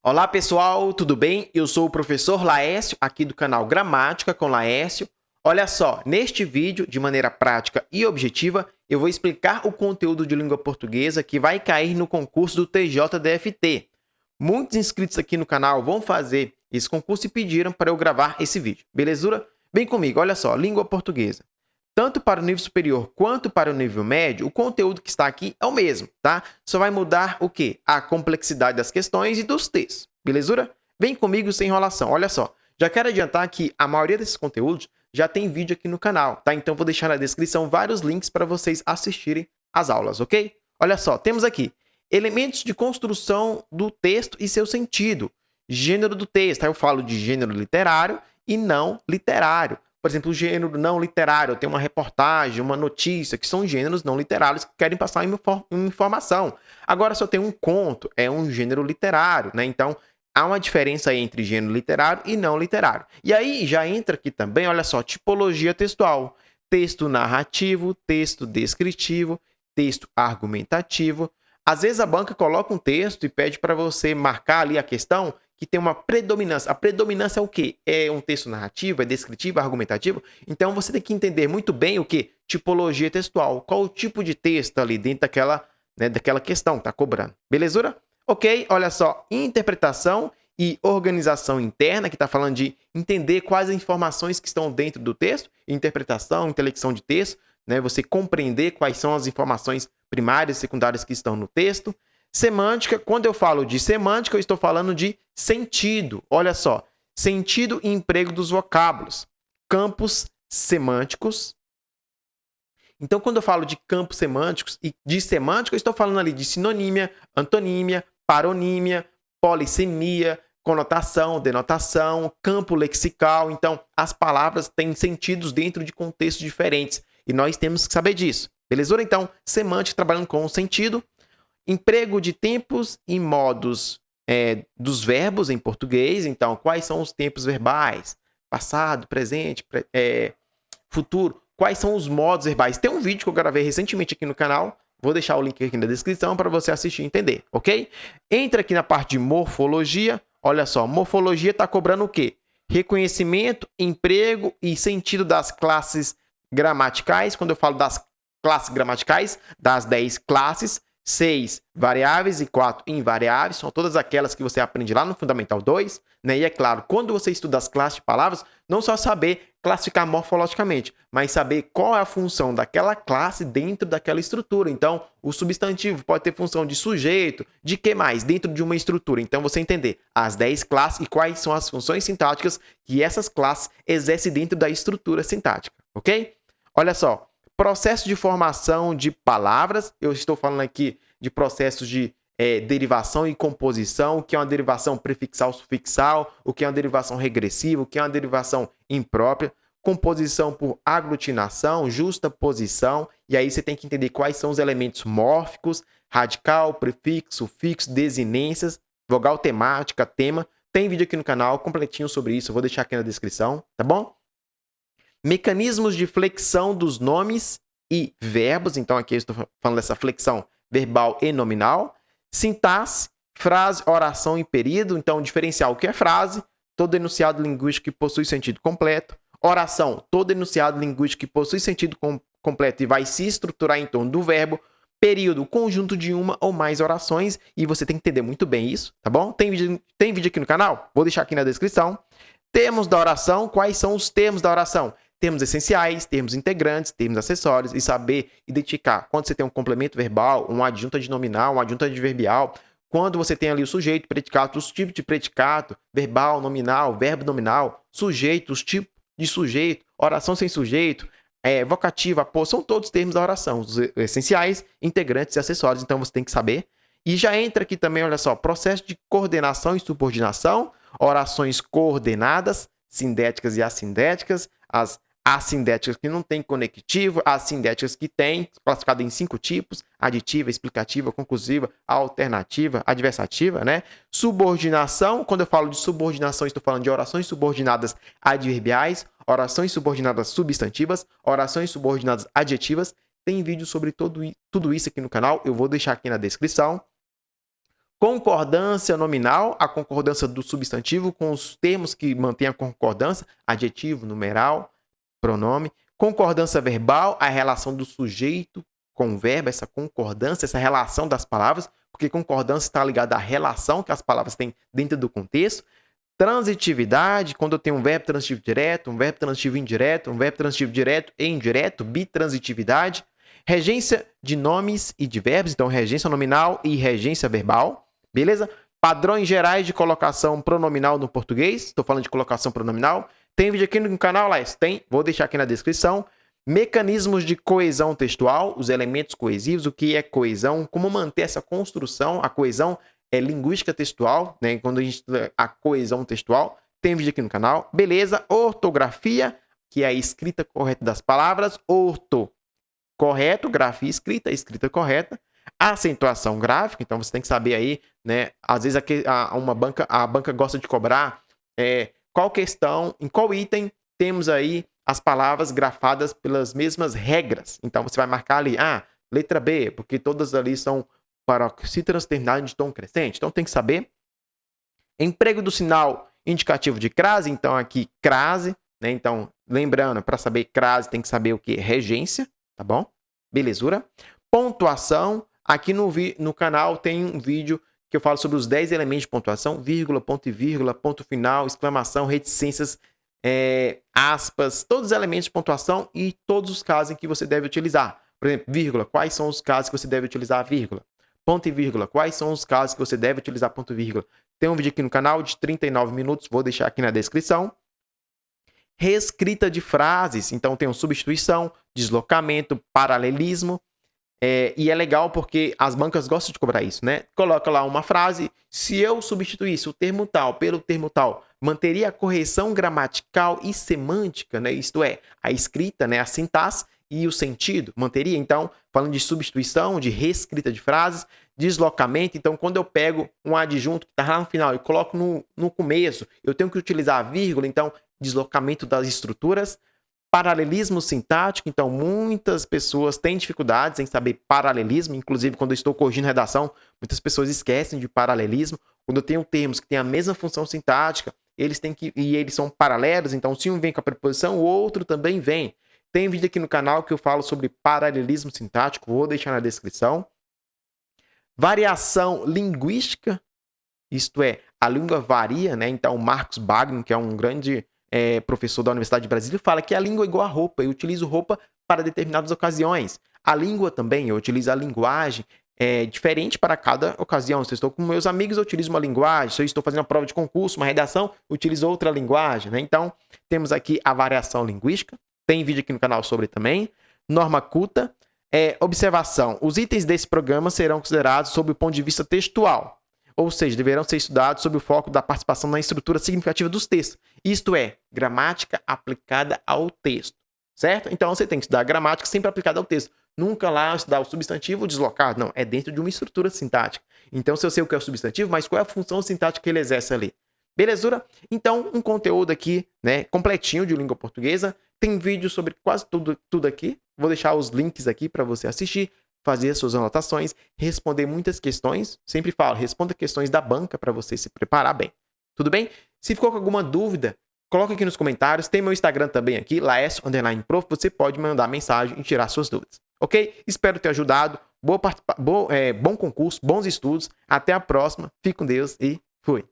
Olá pessoal, tudo bem? Eu sou o professor Laércio, aqui do canal Gramática com Laércio. Olha só, neste vídeo, de maneira prática e objetiva, eu vou explicar o conteúdo de língua portuguesa que vai cair no concurso do TJDFT. Muitos inscritos aqui no canal vão fazer esse concurso e pediram para eu gravar esse vídeo, belezura? Vem comigo, olha só, língua portuguesa. Tanto para o nível superior quanto para o nível médio, o conteúdo que está aqui é o mesmo, tá? Só vai mudar o quê? A complexidade das questões e dos textos, belezura? Vem comigo sem enrolação, olha só. Já quero adiantar que a maioria desses conteúdos já tem vídeo aqui no canal, tá? Então, vou deixar na descrição vários links para vocês assistirem às aulas, ok? Olha só, temos aqui elementos de construção do texto e seu sentido. Gênero do texto, aí eu falo de gênero literário e não literário. Por exemplo, o gênero não literário, tem uma reportagem, uma notícia, que são gêneros não literários que querem passar uma informação. Agora, se eu tenho um conto, é um gênero literário, né? Então, há uma diferença entre gênero literário e não literário. E aí, já entra aqui também, olha só, tipologia textual. Texto narrativo, texto descritivo, texto argumentativo. Às vezes, a banca coloca um texto e pede para você marcar ali a questão que tem uma predominância. A predominância é o quê? É um texto narrativo, é descritivo, é argumentativo? Então, você tem que entender muito bem o quê? Tipologia textual. Qual o tipo de texto ali dentro daquela questão que está cobrando. Belezura? Ok, olha só. Interpretação e organização interna, que está falando de entender quais as informações que estão dentro do texto. Interpretação, intelecção de texto, né? Você compreender quais são as informações primárias e secundárias que estão no texto. Semântica, quando eu falo de semântica, eu estou falando de sentido. Olha só, sentido e emprego dos vocábulos. Campos semânticos. Então, quando eu falo de campos semânticos e de semântica, eu estou falando ali de sinonímia, antonímia, paronímia, polissemia, conotação, denotação, campo lexical. Então, as palavras têm sentidos dentro de contextos diferentes e nós temos que saber disso. Beleza? Então, semântica trabalhando com o sentido. Emprego de tempos e modos dos verbos em português. Então, quais são os tempos verbais? Passado, presente, futuro. Quais são os modos verbais? Tem um vídeo que eu gravei recentemente aqui no canal. Vou deixar o link aqui na descrição para você assistir e entender, ok? Entra aqui na parte de morfologia. Olha só, morfologia está cobrando o quê? Reconhecimento, emprego e sentido das classes gramaticais. Quando eu falo das classes gramaticais, das 10 classes, 6 variáveis e 4 invariáveis, são todas aquelas que você aprende lá no Fundamental 2, né? E é claro, quando você estuda as classes de palavras, não só saber classificar morfologicamente, mas saber qual é a função daquela classe dentro daquela estrutura. Então, o substantivo pode ter função de sujeito, de que mais? Dentro de uma estrutura. Então, você entender as 10 classes e quais são as funções sintáticas que essas classes exercem dentro da estrutura sintática, ok? Olha só. Processo de formação de palavras, eu estou falando aqui de processos de derivação e composição, o que é uma derivação prefixal-sufixal, o que é uma derivação regressiva, o que é uma derivação imprópria, composição por aglutinação, justaposição, e aí você tem que entender quais são os elementos mórficos, radical, prefixo, sufixo, desinências, vogal temática, tema. Tem vídeo aqui no canal completinho sobre isso, eu vou deixar aqui na descrição, tá bom? Mecanismos de flexão dos nomes e verbos. Então, aqui eu estou falando dessa flexão verbal e nominal. Sintaxe, frase, oração e período. Então, diferenciar o que é frase. Todo enunciado linguístico que possui sentido completo. Oração, todo enunciado linguístico que possui sentido completo e vai se estruturar em torno do verbo. Período, conjunto de uma ou mais orações. E você tem que entender muito bem isso, tá bom? Tem vídeo aqui no canal? Vou deixar aqui na descrição. Termos da oração. Quais são os termos da oração? Termos essenciais, termos integrantes, termos acessórios e saber identificar quando você tem um complemento verbal, um adjunto adnominal, um adjunto adverbial, quando você tem ali o sujeito, predicado, os tipos de predicado, verbal, nominal, verbo nominal, sujeito, os tipos de sujeito, oração sem sujeito, vocativa, aposto, são todos termos da oração, os essenciais, integrantes e acessórios, então você tem que saber. E já entra aqui também, olha só, processo de coordenação e subordinação, orações coordenadas, sindéticas e assindéticas, as assindéticas que não têm conectivo, assindéticas que têm, classificado em 5 tipos: aditiva, explicativa, conclusiva, alternativa, adversativa, né? Subordinação, quando eu falo de subordinação, estou falando de orações subordinadas adverbiais, orações subordinadas substantivas, orações subordinadas adjetivas. Tem vídeo sobre tudo isso aqui no canal, eu vou deixar aqui na descrição. Concordância nominal, a concordância do substantivo com os termos que mantêm a concordância, adjetivo, numeral, pronome. Concordância verbal, a relação do sujeito com o verbo, essa concordância, essa relação das palavras, porque concordância está ligada à relação que as palavras têm dentro do contexto. Transitividade, quando eu tenho um verbo transitivo direto, um verbo transitivo indireto, um verbo transitivo direto e indireto, bitransitividade. Regência de nomes e de verbos, então regência nominal e regência verbal, beleza? Padrões gerais de colocação pronominal no português, estou falando de colocação pronominal. Tem vídeo aqui no canal, Laes? Tem, vou deixar aqui na descrição. Mecanismos de coesão textual, os elementos coesivos, o que é coesão, como manter essa construção, a coesão é linguística textual, né? Quando a gente a coesão textual, tem vídeo aqui no canal. Beleza? Ortografia, que é a escrita correta das palavras. Orto, correto, grafia escrita, escrita correta. Acentuação gráfica, então você tem que saber aí, né? Às vezes a banca gosta de cobrar qual questão, em qual item temos aí as palavras grafadas pelas mesmas regras. Então você vai marcar ali, letra B, porque todas ali são paroxítonas terminadas de tom crescente. Então tem que saber. Emprego do sinal indicativo de crase, então aqui crase, né? Então, lembrando, para saber crase tem que saber o que? Regência, tá bom? Belezura. Pontuação, aqui no canal tem um vídeo que eu falo sobre os 10 elementos de pontuação, vírgula, ponto final, exclamação, reticências, aspas, todos os elementos de pontuação e todos os casos em que você deve utilizar. Por exemplo, vírgula, quais são os casos que você deve utilizar a vírgula? Ponto e vírgula, quais são os casos que você deve utilizar ponto e vírgula? Tem um vídeo aqui no canal de 39 minutos, vou deixar aqui na descrição. Reescrita de frases, então tem substituição, deslocamento, paralelismo. E é legal porque as bancas gostam de cobrar isso, né? Coloca lá uma frase, se eu substituísse o termo tal pelo termo tal, manteria a correção gramatical e semântica, né? Isto é, a escrita, né? A sintaxe e o sentido, manteria. Então, falando de substituição, de reescrita de frases, deslocamento, então quando eu pego um adjunto que está lá no final e coloco no começo, eu tenho que utilizar a vírgula, então deslocamento das estruturas. Paralelismo sintático, então muitas pessoas têm dificuldades em saber paralelismo, inclusive quando eu estou corrigindo redação, muitas pessoas esquecem de paralelismo. Quando eu tenho termos que têm a mesma função sintática, eles são paralelos, então se um vem com a preposição, o outro também vem. Tem vídeo aqui no canal que eu falo sobre paralelismo sintático, vou deixar na descrição. Variação linguística, isto é, a língua varia, né? Então Marcos Bagno, que é um grande professor da Universidade de Brasília, fala que a língua é igual a roupa, eu utilizo roupa para determinadas ocasiões. A língua também, eu utilizo a linguagem diferente para cada ocasião. Se eu estou com meus amigos, eu utilizo uma linguagem. Se eu estou fazendo uma prova de concurso, uma redação, eu utilizo outra linguagem, né? Então, temos aqui a variação linguística. Tem vídeo aqui no canal sobre também. Norma culta. Observação. Os itens desse programa serão considerados sob o ponto de vista textual. Ou seja, deverão ser estudados sob o foco da participação na estrutura significativa dos textos. Isto é, gramática aplicada ao texto, certo? Então, você tem que estudar gramática sempre aplicada ao texto. Nunca lá estudar o substantivo deslocado. Não, é dentro de uma estrutura sintática. Então, se eu sei o que é o substantivo, mas qual é a função sintática que ele exerce ali? Belezura? Então, um conteúdo aqui, né, completinho de língua portuguesa. Tem vídeo sobre quase tudo aqui. Vou deixar os links aqui para você assistir, fazer as suas anotações, responder muitas questões. Sempre falo, responda questões da banca para você se preparar bem. Tudo bem? Se ficou com alguma dúvida, coloca aqui nos comentários. Tem meu Instagram também aqui, laes_prof. Você pode mandar mensagem e tirar suas dúvidas. Ok? Espero ter ajudado. Bom concurso, bons estudos. Até a próxima. Fique com Deus e fui.